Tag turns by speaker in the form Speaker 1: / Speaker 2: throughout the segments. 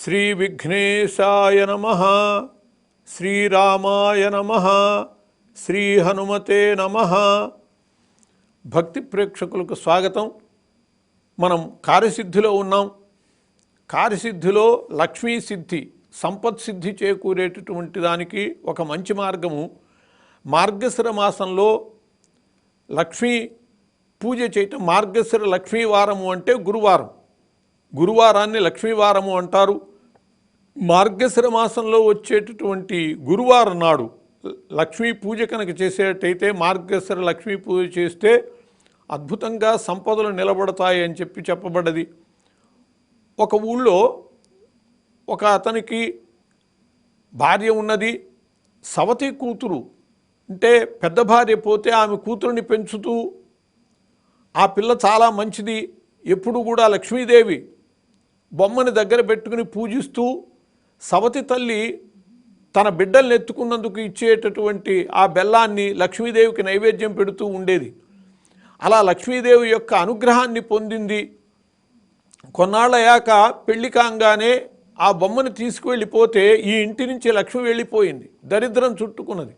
Speaker 1: శ్రీ విఘ్నేశాయ నమః, శ్రీరామాయ నమః, శ్రీ హనుమతే నమః. భక్తి ప్రేక్షకులకు స్వాగతం. మనం కార్యసిద్ధిలో ఉన్నాం. కార్యసిద్ధిలో లక్ష్మీ సిద్ధి, సంపత్ సిద్ధి చేకూరేటటువంటి దానికి ఒక మంచి మార్గము మార్గశిర మాసంలో లక్ష్మీ పూజ చేయటం. మార్గశిర లక్ష్మీ వారము అంటే గురువారం. గురువారాన్ని లక్ష్మీవారము అంటారు. మార్గశిర మాసంలో వచ్చేటటువంటి గురువారం నాడు లక్ష్మీ పూజ కనుక చేసేటైతే, మార్గశిర లక్ష్మీ పూజ చేస్తే అద్భుతంగా సంపదలు నిలబడతాయి అని చెప్పబడ్డది. ఒక ఊళ్ళో ఒక అతనికి భార్య ఉన్నది. సవతి కూతురు అంటే పెద్ద భార్య పోతే ఆమె కూతురుని పెంచుతూ, ఆ పిల్ల చాలా మంచిది, ఎప్పుడు కూడా లక్ష్మీదేవి బొమ్మని దగ్గర పెట్టుకుని పూజిస్తూ, సవతి తల్లి తన బిడ్డల్ని ఎత్తుకున్నందుకు ఇచ్చేటటువంటి ఆ బెల్లాన్ని లక్ష్మీదేవికి నైవేద్యం పెడుతూ ఉండేది. అలా లక్ష్మీదేవి యొక్క అనుగ్రహాన్ని పొందింది. కొన్నాళ్ళయ్యాక పెళ్లి కాగానే ఆ బొమ్మని తీసుకువెళ్ళిపోతే ఈ ఇంటి నుంచి లక్ష్మి వెళ్ళిపోయింది, దరిద్రం చుట్టుకున్నది.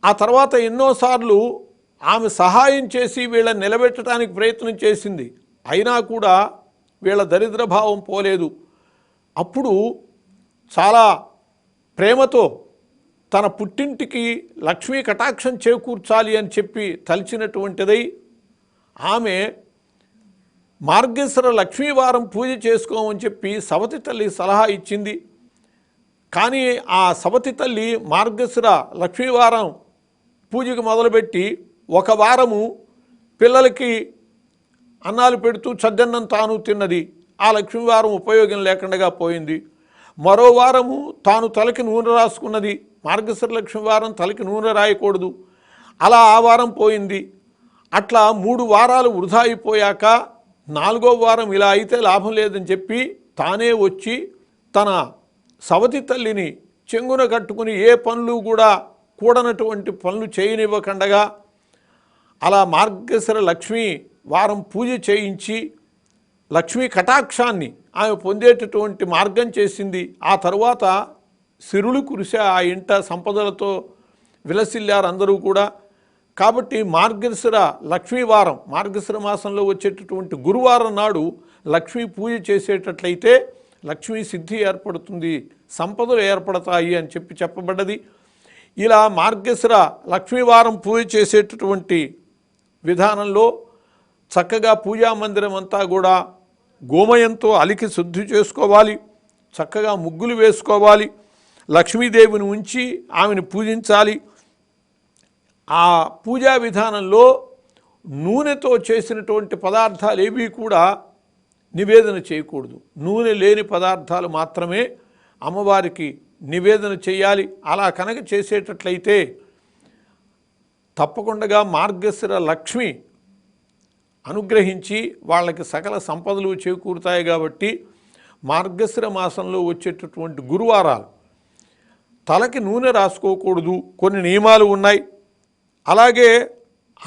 Speaker 1: ఆ తర్వాత ఎన్నోసార్లు ఆమె సహాయం చేసి వీళ్ళని నిలబెట్టడానికి ప్రయత్నం చేసింది. అయినా కూడా వీళ్ళ దరిద్రభావం పోలేదు. అప్పుడు చాలా ప్రేమతో తన పుట్టింటికి లక్ష్మీ కటాక్షం చేకూర్చాలి అని చెప్పి తలిచినటువంటిదై ఆమె మార్గశిర లక్ష్మీవారం పూజ చేసుకోమని చెప్పి సవతి తల్లి సలహా ఇచ్చింది. కానీ ఆ సవతి తల్లి మార్గశిర లక్ష్మీవారం పూజకు మొదలుపెట్టి ఒక వారము పిల్లలకి అన్నాలు పెడుతూ చద్దన్నం తాను తిన్నది. ఆ లక్ష్మీవారం ఉపయోగం లేకుండా పోయింది. మరో వారము తాను తలకి నూనె రాసుకున్నది. మార్గశిర లక్ష్మీవారం తలకి నూనె రాయకూడదు. అలా ఆ వారం పోయింది. అట్లా 3 వారాలు వృధా అయిపోయాక 4వ వారం ఇలా అయితే లాభం లేదని చెప్పి తానే వచ్చి తన సవతి తల్లిని చెంగున కట్టుకుని ఏ పనులు కూడా కూడనటువంటి పనులు చేయనివ్వకుండగా అలా మార్గశిర లక్ష్మీ వారం పూజ చేయించి లక్ష్మీ కటాక్షాన్ని ఆమె పొందేటటువంటి మార్గం చేసింది. ఆ తరువాత సిరులు కురిసే ఆ ఇంట సంపదలతో విలసిల్లారు అందరూ కూడా. కాబట్టి మార్గశిర లక్ష్మీవారం, మార్గశిర మాసంలో వచ్చేటటువంటి గురువారం నాడు లక్ష్మీ పూజ చేసేటట్లయితే లక్ష్మీ సిద్ధి ఏర్పడుతుంది, సంపదలు ఏర్పడతాయి అని చెప్పబడ్డది. ఇలా మార్గశిర లక్ష్మీవారం పూజ చేసేటటువంటి విధానంలో చక్కగా పూజా మందిరం అంతా కూడా గోమయంతో అలికి శుద్ధి చేసుకోవాలి. చక్కగా ముగ్గులు వేసుకోవాలి. లక్ష్మీదేవిని ఉంచి ఆమెను పూజించాలి. ఆ పూజా విధానంలో నూనెతో చేసినటువంటి పదార్థాలు ఏవి కూడా నివేదన చేయకూడదు. నూనె లేని పదార్థాలు మాత్రమే అమ్మవారికి నివేదన చేయాలి. అలా కనుక చేసేటట్లయితే తప్పకుండా మార్గశిర లక్ష్మి అనుగ్రహించి వాళ్ళకి సకల సంపదలు చేకూరుతాయి. కాబట్టి మార్గశిర మాసంలో వచ్చేటటువంటి గురువారాలు తలకి నూనె రాసుకోకూడదు, కొన్ని నియమాలు ఉన్నాయి. అలాగే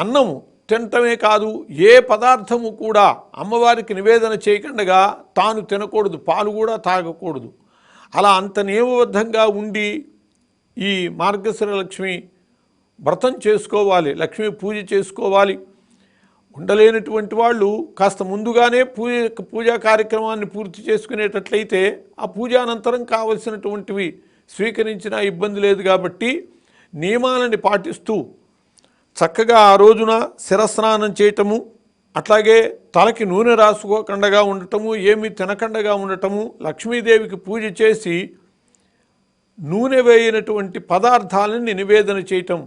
Speaker 1: అన్నము తినటమే కాదు, ఏ పదార్థము కూడా అమ్మవారికి నివేదన చేయకుండా తాను తినకూడదు, పాలు కూడా తాగకూడదు. అలా అంత నియమబద్ధంగా ఉండి ఈ మార్గశిర లక్ష్మి వ్రతం చేసుకోవాలి, లక్ష్మీ పూజ చేసుకోవాలి. ఉండలేనటువంటి వాళ్ళు కాస్త ముందుగానే పూజా కార్యక్రమాన్ని పూర్తి చేసుకునేటట్లయితే ఆ పూజానంతరం కావలసినటువంటివి స్వీకరించినా ఇబ్బంది లేదు. కాబట్టి నియమాలని పాటిస్తూ చక్కగా ఆ రోజున శిరస్నానం చేయటము, అట్లాగే తలకి నూనె రాసుకోకుండా ఉండటము, ఏమీ తినకుండా ఉండటము, లక్ష్మీదేవికి పూజ చేసి నూనె వేయనటువంటి పదార్థాలని నివేదన చేయటం.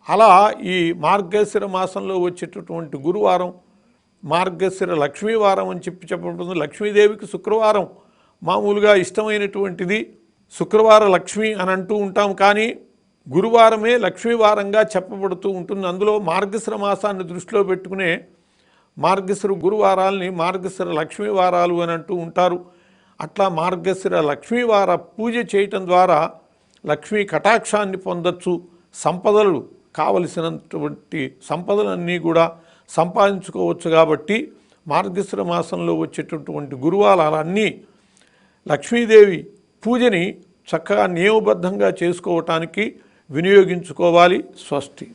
Speaker 1: అలా ఈ మార్గశిర మాసంలో వచ్చేటటువంటి గురువారం మార్గశిర లక్ష్మీవారం అని చెప్పబడుతుంది. లక్ష్మీదేవికి శుక్రవారం మామూలుగా ఇష్టమైనటువంటిది. శుక్రవార లక్ష్మి అని అంటూ ఉంటాం, కానీ గురువారమే లక్ష్మీవారంగా చెప్పబడుతూ ఉంటుంది. అందులో మార్గశిర మాసాన్ని దృష్టిలో పెట్టుకునే మార్గశిర గురువారాలని మార్గశిర లక్ష్మీవారాలు అని అంటూ ఉంటారు. అట్లా మార్గశిర లక్ష్మీవార పూజ చేయటం ద్వారా లక్ష్మీ కటాక్షాన్ని పొందొచ్చు. సంపదలు కావలసినటువంటి సంపదలన్నీ కూడా సంపాదించుకోవచ్చు. కాబట్టి మార్గశిర మాసంలో వచ్చేటటువంటి గురువారాలన్నీ లక్ష్మీదేవి పూజని చక్కగా నియమబద్ధంగా చేసుకోవటానికి వినియోగించుకోవాలి. స్వస్తి.